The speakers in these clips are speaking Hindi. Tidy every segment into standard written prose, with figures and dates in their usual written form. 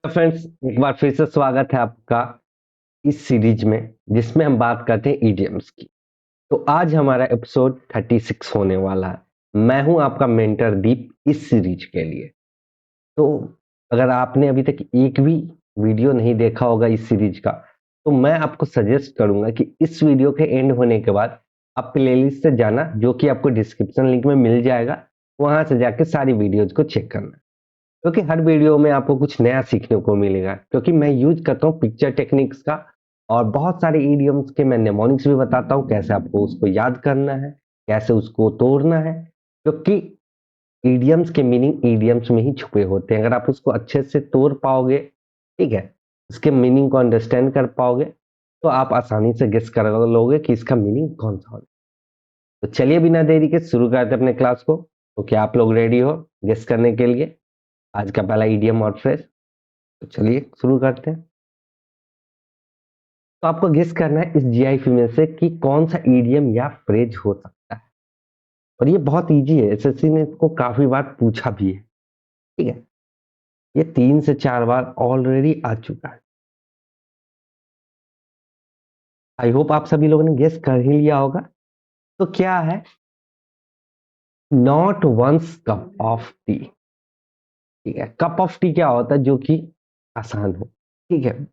तो फ्रेंड्स, एक बार फिर से स्वागत है आपका इस सीरीज में जिसमें हम बात करते हैं ईडीएम्स की। तो आज हमारा एपिसोड 36 होने वाला है। मैं हूं आपका मेंटर दीप इस सीरीज के लिए। तो अगर आपने अभी तक एक भी वीडियो नहीं देखा होगा इस सीरीज का, तो मैं आपको सजेस्ट करूंगा कि इस वीडियो के एंड होने के बाद आप प्लेलिस्ट से जाना, जो कि आपको डिस्क्रिप्शन लिंक में मिल जाएगा। वहां से जाके सारी वीडियोज को चेक करना, क्योंकि हर वीडियो में आपको कुछ नया सीखने को मिलेगा। क्योंकि मैं यूज करता हूँ पिक्चर टेक्निक्स का, और बहुत सारे इडियम्स के मैं नेमोनिक्स भी बताता हूँ, कैसे आपको उसको याद करना है, कैसे उसको तोड़ना है। क्योंकि इडियम्स के मीनिंग इडियम्स में ही छुपे होते हैं। अगर आप उसको अच्छे से तोड़ पाओगे, ठीक है, उसके मीनिंग को अंडरस्टैंड कर पाओगे, तो आप आसानी से गेस कर लोगे कि इसका मीनिंग कौन सा होगा। तो चलिए बिना देरी के शुरू करते हैं अपने क्लास को। तो क्या आप लोग रेडी हो गेस करने के लिए आज का पहला इडियम और फ्रेज? तो चलिए शुरू करते हैं। तो आपको गेस करना है इस जीआईएफ में से कि कौन सा इडियम या फ्रेज हो सकता है। और ये बहुत इजी है, एसएससी ने इसको काफी बार पूछा भी है। ठीक है, ये 3 से 4 बार ऑलरेडी आ चुका है। आई होप आप सभी लोगों ने गेस कर ही लिया होगा। तो क्या है? Not one's cup of tea. ठीक है, कप ऑफ टी क्या होता है? जो कि आसान हो। ठीक है,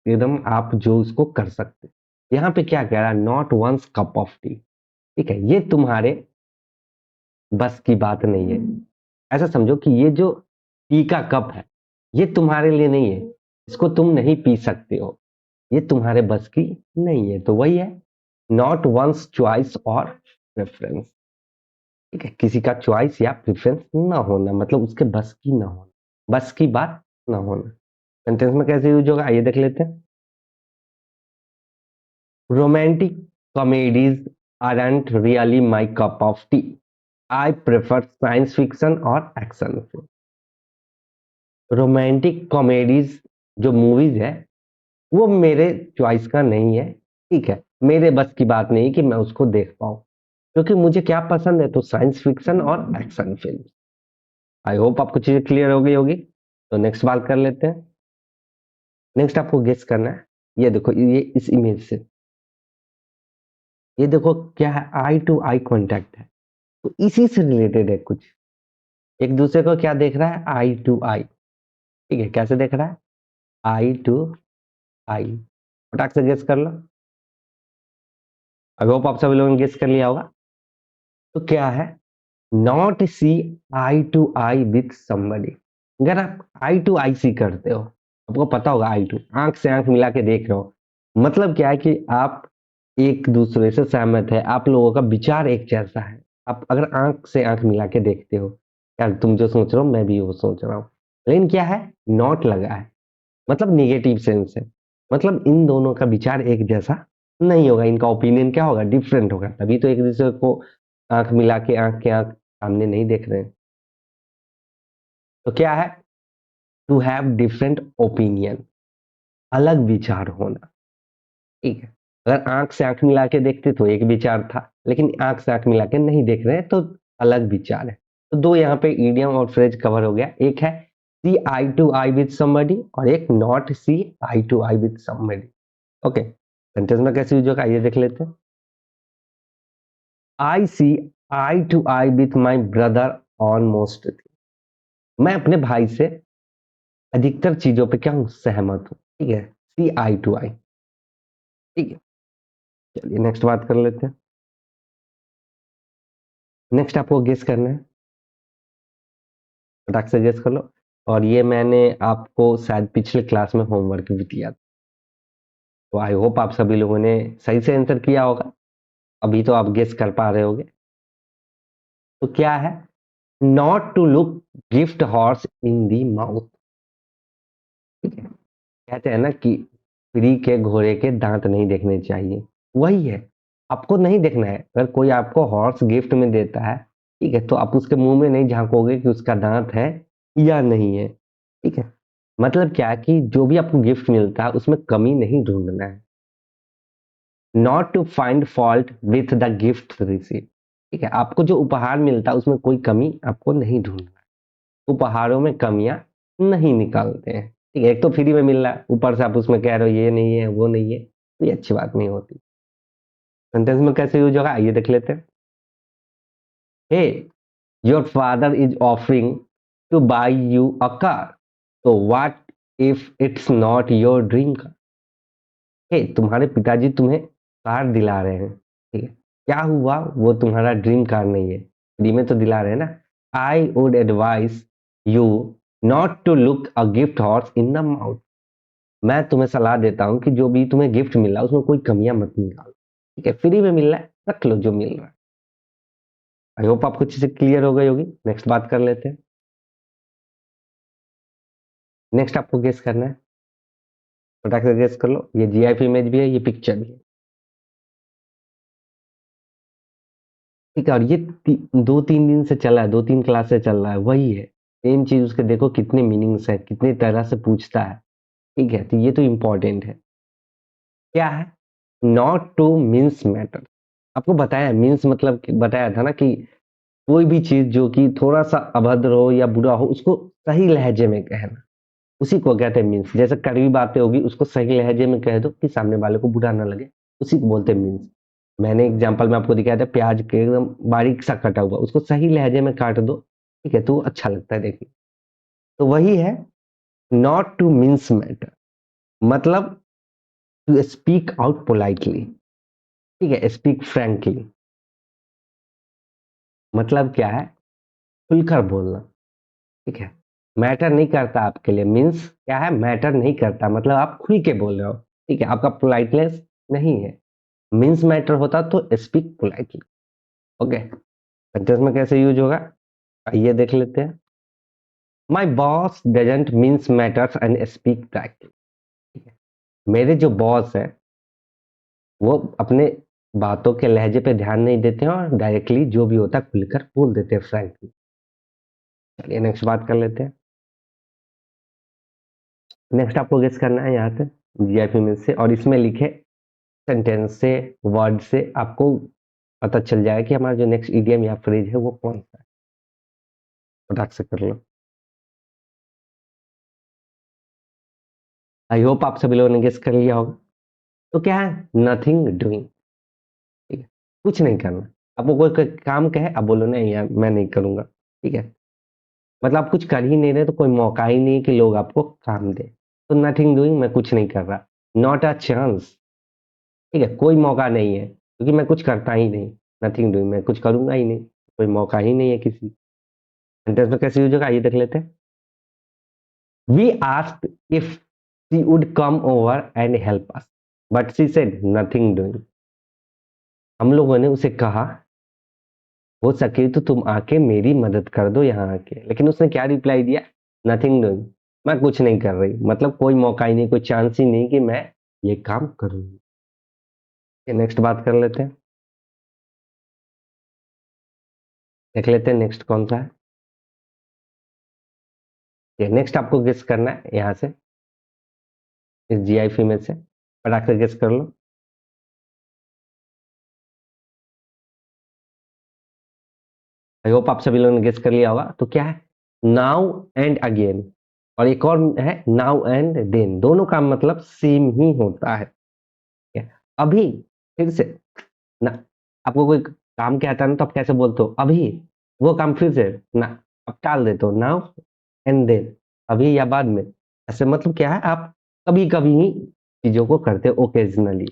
एकदम आप जो उसको कर सकते। यहाँ पे क्या कह रहा है? Not one's cup of tea. ठीक है, ये तुम्हारे बस की बात नहीं है। ऐसा समझो कि ये जो टी का कप है, ये तुम्हारे लिए नहीं है। इसको तुम नहीं पी सकते हो, ये तुम्हारे बस की नहीं है। तो वही है, नॉट वंस चॉइस और प्रेफरेंस। ठीक है, किसी का चॉइस या प्रेफरेंस ना होना, मतलब उसके बस की ना होना, बस की बात ना होना। सेंटेंस में कैसे यूज होगा, आइए देख लेते हैं। Romantic comedies aren't really my cup of tea. I prefer science fiction और एक्शन फिल्म। रोमांटिक कॉमेडीज जो मूवीज है, वो मेरे चॉइस का नहीं है। ठीक है, मेरे बस की बात नहीं कि मैं उसको देख पाऊं। क्योंकि मुझे क्या पसंद है? तो साइंस फिक्शन और एक्शन फिल्म। आई होप आपको चीजें क्लियर हो गई होगी। तो नेक्स्ट बात कर लेते हैं। नेक्स्ट आपको गेस करना है। ये देखो, ये इस इमेज से, ये देखो क्या है? आई टू आई कांटेक्ट है। तो इसी से रिलेटेड है कुछ। एक दूसरे को क्या देख रहा है? आई टू आई। ठीक है, कैसे देख रहा है? आई टू आई। फटाक से गेस कर लो। आई होप आप सभी लोगों ने गेस कर लिया होगा। तो क्या है? Not see eye to eye with somebody. अगर आप आई टू आई सी करते हो, आपको पता होगा आई टू, आंख से आंख मिला के देख रहे हो, मतलब क्या है कि आप एक दूसरे से सहमत है, आप लोगों का विचार एक जैसा है। आप अगर आंख से आंख मिला के देखते हो, यार तुम जो सोच रहे हो मैं भी वो सोच रहा हूँ, लेकिन क्या है? नॉट लगा है, मतलब निगेटिव सेंस है। मतलब इन दोनों का विचार एक जैसा नहीं होगा, इनका ओपिनियन क्या होगा? डिफरेंट होगा। तभी तो एक दूसरे को आंख मिला के, आंख के आंख सामने नहीं देख रहे हैं। तो क्या है? टू हैव डिफरेंट ओपिनियन, अलग विचार होना। ठीक है, अगर आंख से आंख मिला के देखते तो एक विचार था, लेकिन आंख से आंख मिला के नहीं देख रहे हैं तो अलग विचार है। तो दो यहाँ पे इडियम और फ्रेज कवर हो गया। एक है see eye to eye with somebody, और एक not see eye to eye with somebody. Okay, sentence में कैसे यूज होगा, ये देख लेते हैं। I see eye to eye with my brother on most. मैं अपने भाई से अधिकतर चीजों पे क्या हूं? सहमत हूं। ठीक है, सी आई टू आई। ठीक है, चलिए नेक्स्ट बात कर लेते हैं। नेक्स्ट आपको गेस करना है, फटाक से गेस कर लो। और ये मैंने आपको शायद पिछले क्लास में होमवर्क भी दिया था। तो आई होप आप सभी लोगों ने सही से आंसर किया होगा। अभी तो आप गेस कर पा रहे होगे। तो क्या है? Not to look gift horse in the mouth. ठीक है, कहते हैं ना कि फ्री के घोड़े के दांत नहीं देखने चाहिए। वही है, आपको नहीं देखना है। अगर कोई आपको हॉर्स गिफ्ट में देता है, ठीक है, तो आप उसके मुंह में नहीं झांकोगे कि उसका दांत है या नहीं है। ठीक है, मतलब क्या है कि जो भी आपको गिफ्ट मिलता है उसमें कमी नहीं ढूंढना है। Not to find fault with the gift receive. ठीक है, आपको जो उपहार मिलता है उसमें कोई कमी आपको नहीं ढूंढना है। उपहारों में कमियां नहीं निकालते हैं। ठीक है, एक तो फ्री में मिल रहा है, ऊपर से आप उसमें कह रहे हो ये नहीं है, वो नहीं है, तो ये अच्छी बात नहीं होती। सेंटेंस में कैसे यूज होगा आइए देख लेते हैं। Hey, your father is offering to buy you a car, तो what if it's not your dream car. Hey, तुम्हारे पिताजी तुम्हें कार दिला रहे हैं, ठीक है, क्या हुआ वो तुम्हारा ड्रीम कार नहीं है, फ्री में तो दिला रहे हैं ना। I would advice you not to look a gift horse in the mouth. मैं तुम्हें सलाह देता हूँ कि जो भी तुम्हें गिफ्ट मिल रहा है उसमें कोई कमियां मत निकालो, ठीक है, फ्री में मिल रहा है, रख लो जो मिल रहा है। आई होप आपको चीजें क्लियर हो गई होगी। नेक्स्ट बात कर लेते हैं। नेक्स्ट आपको गेस करना है, फटाक से गेस कर लो। ये जीआईएफ इमेज भी है, ये पिक्चर भी है, ठीक है, और ये 2-3 दिन से चला है, 2-3 क्लास से चल रहा है, वही है सेम चीज। उसके देखो कितने मीनिंग्स है, कितनी तरह से पूछता है, ठीक है, तो ये तो इंपॉर्टेंट है। क्या है? Not two means matter. आपको बताया मीन्स मतलब बताया था ना कि कोई भी चीज जो कि थोड़ा सा अभद्र हो या बुरा हो उसको सही लहजे में कहना, उसी को कहते हैं मीन्स। जैसे कड़वी बातें होगी उसको सही लहजे में कह दो कि सामने वाले को बुरा ना लगे, उसी को बोलते हैं मीन्स। मैंने एग्जांपल में आपको दिखाया था, प्याज के एकदम बारीक सा कटा हुआ उसको सही लहजे में काट दो, ठीक है, तो वो अच्छा लगता है देखने। तो वही है नॉट टू मीन्स मैटर, मतलब टू स्पीक आउट पोलाइटली, ठीक है, स्पीक फ्रैंकली। मतलब क्या है? खुलकर बोलना, ठीक है, मैटर नहीं करता आपके लिए, मीन्स क्या है, मैटर नहीं करता मतलब आप खुल के बोल रहे हो, ठीक है, आपका पोलाइटनेस नहीं है। मीन्स मैटर होता तो स्पीक पोलाइटली। ओके, सेंटेंस में कैसे यूज होगा आइए देख लेते हैं। My boss doesn't means matters and speak directly. मेरे जो बॉस है वो अपने बातों के लहजे पे ध्यान नहीं देते हैं और डायरेक्टली जो भी होता है खुलकर बोल देते हैं, फ्रैंकली। चलिए नेक्स्ट बात कर लेते हैं। नेक्स्ट आपको गेस करना है यहाँ से जीआईएफ में से, और इसमें लिखे सेंटेंस से, वर्ड से आपको पता चल जाएगा कि हमारा जो नेक्स्ट इडियम या फ्रेज है वो कौन सा है। फटाक से कर लो। आई होप आप सभी लोगों ने गेस कर लिया होगा। तो क्या है? नथिंग डूइंग, ठीक है, कुछ नहीं करना। आपको कोई काम कहे आप बोलो नहीं यार मैं नहीं करूंगा, ठीक है, मतलब आप कुछ कर ही नहीं रहे तो कोई मौका ही नहीं है कि लोग आपको काम दे। तो नथिंग डूइंग, मैं कुछ नहीं कर रहा। नॉट अ चांस, ठीक है, कोई मौका नहीं है क्योंकि मैं कुछ करता ही नहीं। नथिंग डूइंग, मैं कुछ करूंगा ही नहीं, कोई मौका ही नहीं है किसी। सेंटेंस में कैसे यूज होगा आइए देख लेते हैं। We asked if she would come over and help us, but she said nothing doing. हम लोगों ने उसे कहा हो सके तो तुम आके मेरी मदद कर दो यहाँ आके, लेकिन उसने क्या रिप्लाई दिया? नथिंग डूइंग, मैं कुछ नहीं कर रही, मतलब कोई मौका ही नहीं, कोई चांस ही नहीं कि मैं ये काम करूंगी। नेक्स्ट बात कर लेते हैं, देख लेते हैं नेक्स्ट कौन सा है। नेक्स्ट आपको गेस करना है यहाँ से, इस जीआईएफ में से, फटाक से गेस कर लो। आई होप आप सभी लोगों ने गेस कर लिया होगा। तो क्या है? नाउ एंड अगेन, और एक और है नाउ एंड देन, दोनों का मतलब सेम ही होता है। ठीक है? अभी, फिर से ना, आपको कोई काम कहता है ना तो आप कैसे बोलते हो? अभी। वो काम फिर से ना, आप टाल देते हो, नाउ एंड देन, अभी या बाद में। ऐसे मतलब क्या है, आप कभी कभी ही चीजों को करते हो, ओकेजनली,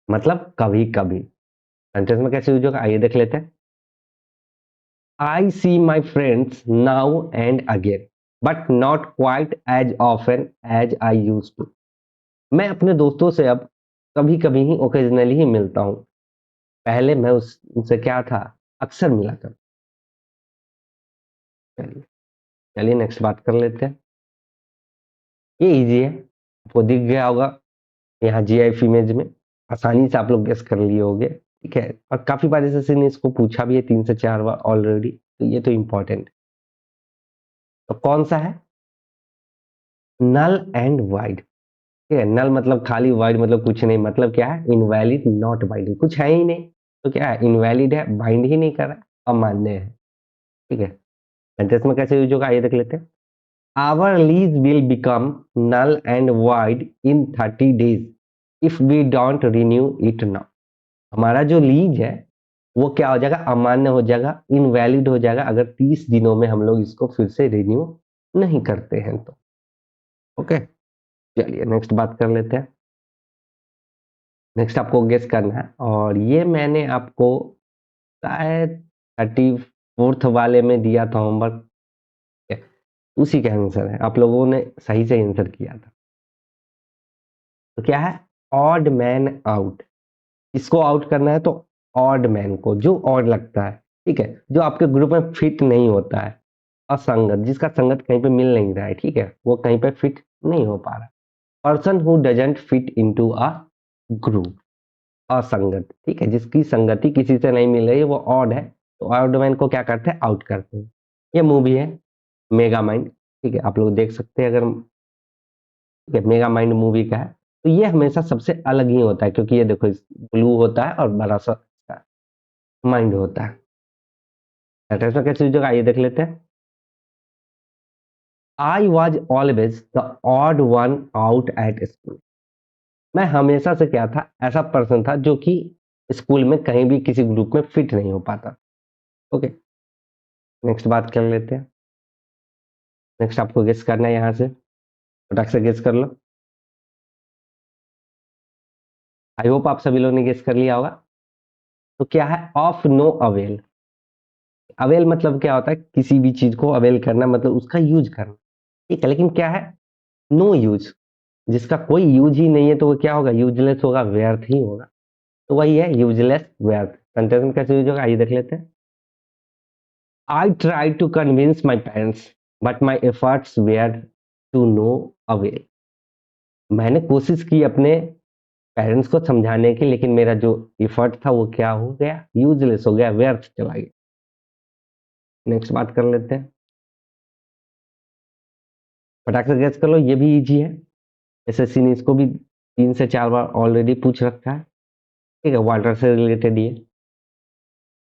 मतलब कभी कभी। सेंटेंस में कैसे यूज होगा आइए देख लेते हैं। I see my friends now and again, but not quite as often as I used to. मैं अपने दोस्तों से अब कभी कभी ही ओकेजनली ही मिलता हूँ, पहले मैं उनसे क्या था, अक्सर मिला कर। चलिए, चलिए नेक्स्ट बात कर लेते हैं। ये इजी है, आपको दिख गया होगा यहाँ जीआईएफ इमेज में, आसानी से आप लोग गेस कर लिए होंगे, ठीक है, और काफी बार ऐसे ने इसको पूछा भी है 3 से 4 बार ऑलरेडी, तो ये तो इंपॉर्टेंट। तो कौन सा है? नल एंड वाइड, ठीक है, नल मतलब खाली, वाइड मतलब कुछ नहीं, मतलब क्या है, इनवैलिड नॉट बाइंडिंग, कुछ है ही नहीं, तो क्या है, इनवैलिड है, बाइंड ही नहीं कर रहा है, अमान्य है, ठीक है। सेंटेंस में कैसे यूज होगा आइए देख लेते हैं। Our lease will become null and void in 30 days if we don't renew it now. हमारा जो लीज है वो क्या हो जाएगा, अमान्य हो जाएगा, इनवैलिड हो जाएगा अगर 30 दिनों में हम लोग इसको फिर से रिन्यू नहीं करते हैं तो। ओके, चलिए नेक्स्ट बात कर लेते हैं। नेक्स्ट आपको गेस करना है, और ये मैंने आपको शायद 34th वाले में दिया था होमवर्क, उसी का आंसर है, आप लोगों ने सही से आंसर किया था। तो क्या है, ऑड मैन आउट। इसको आउट करना है तो ऑड मैन को, जो ऑड लगता है, ठीक है, जो आपके ग्रुप में फिट नहीं होता है, असंगत, जिसका संगत कहीं पे मिल नहीं रहा है, ठीक है, वो कहीं पे फिट नहीं हो पा रहा। Person who doesn't fit into a group, असंगत, ठीक है, जिसकी संगति किसी से नहीं मिल रही है, वो ऑड है, तो ऑड मैन को क्या करते हैं, आउट करते हैं। ये मूवी है मेगा माइंड, ठीक है, आप लोग देख सकते हैं अगर, ठीक है, मेगा माइंड मूवी का है। तो ये हमेशा सबसे अलग ही होता है, क्योंकि ये देखो ब्लू होता है और बड़ा सा माइंड होता है। इसमें कैसे चीजों का आइए देख लेते हैं। I was always the odd one out at school. मैं हमेशा से क्या था, ऐसा पर्सन था जो कि स्कूल में कहीं भी किसी ग्रुप में फिट नहीं हो पाता। ओके, नेक्स्ट बात कर लेते हैं। नेक्स्ट आपको गेस करना है, यहाँ से फटाक से गेस कर लो। आई होप आप सभी लोगों ने गेस कर लिया होगा। तो क्या है, ऑफ नो अवेल। अवेल मतलब क्या होता है, किसी भी चीज को अवेल करना मतलब उसका यूज करना, ठीक है, लेकिन क्या है, नो यूज, जिसका कोई यूज ही नहीं है तो वो क्या होगा, यूजलेस होगा, व्यर्थ ही होगा। तो वही है यूजलेस व्यर्थ। सेंटेंस में कैसे यूज होगा, आइए देख लेते हैं। I try to convince my parents but my efforts were to no avail. मैंने कोशिश की अपने पेरेंट्स को समझाने की, लेकिन मेरा जो एफर्ट था वो क्या हो गया, यूजलेस हो गया, व्यर्थ चला गया। नेक्स्ट बात कर लेते हैं, फटाक से गेस कर लो, ये भी इजी है। एसएससी ने इसको भी 3 से 4 बार ऑलरेडी पूछ रखा है, ठीक है, वाटर से रिलेटेड ये।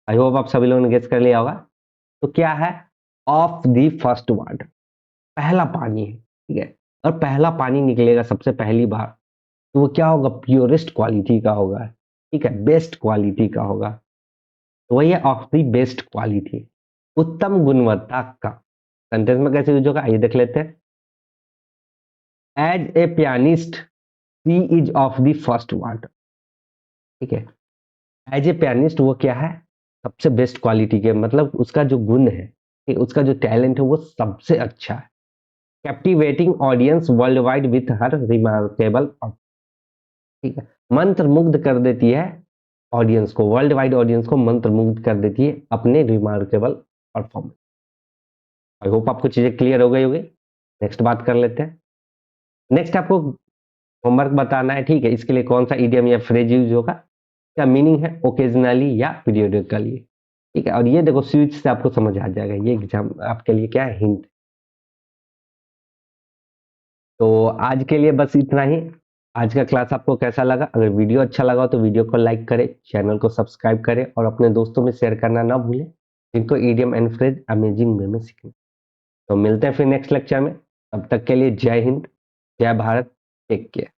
आई होप आप सभी लोगों ने गेस कर लिया होगा। तो क्या है, ऑफ द फर्स्ट वाटर, पहला पानी है, ठीक है, और पहला पानी निकलेगा सबसे पहली बार, तो वो क्या होगा, प्योरेस्ट क्वालिटी का होगा, ठीक है, बेस्ट क्वालिटी का होगा। तो वही है ऑफ द बेस्ट क्वालिटी, उत्तम गुणवत्ता का। सेंटेंस में कैसे यूज होगा, आइए देख लेते हैं। As a pianist she is of the first water, ठीक है, एज ए पियानिस्ट वो क्या है, सबसे बेस्ट क्वालिटी के, मतलब उसका जो गुण है, ठीक, उसका जो टैलेंट है वो सबसे अच्छा है। Captivating audience world wide with her remarkable, ठीक है, मंत्र मुग्ध कर देती है ऑडियंस को, वर्ल्ड वाइड ऑडियंस को मंत्र मुग्ध कर देती है अपने रिमार्केबल परफॉर्मेंस। आई होप आपको चीजें क्लियर हो गई होगी। नेक्स्ट बात कर लेते हैं। नेक्स्ट आपको होमवर्क बताना है, ठीक है, इसके लिए कौन सा इडियम या फ्रेज यूज होगा, क्या मीनिंग है, ओकेजनली या पीरियडिकली, ठीक है, और ये देखो स्विच से आपको समझ आ जाएगा, ये एग्जाम आपके लिए क्या है, हिंट। तो आज के लिए बस इतना ही। आज का क्लास आपको कैसा लगा, अगर वीडियो अच्छा लगा हो तो वीडियो को लाइक करें, चैनल को सब्सक्राइब करें और अपने दोस्तों में शेयर करना ना भूलें, जिनको ईडियम एंड फ्रेज अमेजिंग वे में सीखना। तो मिलते हैं फिर नेक्स्ट लेक्चर में, तब तक के लिए जय हिंद, जय भारत, टेक केयर।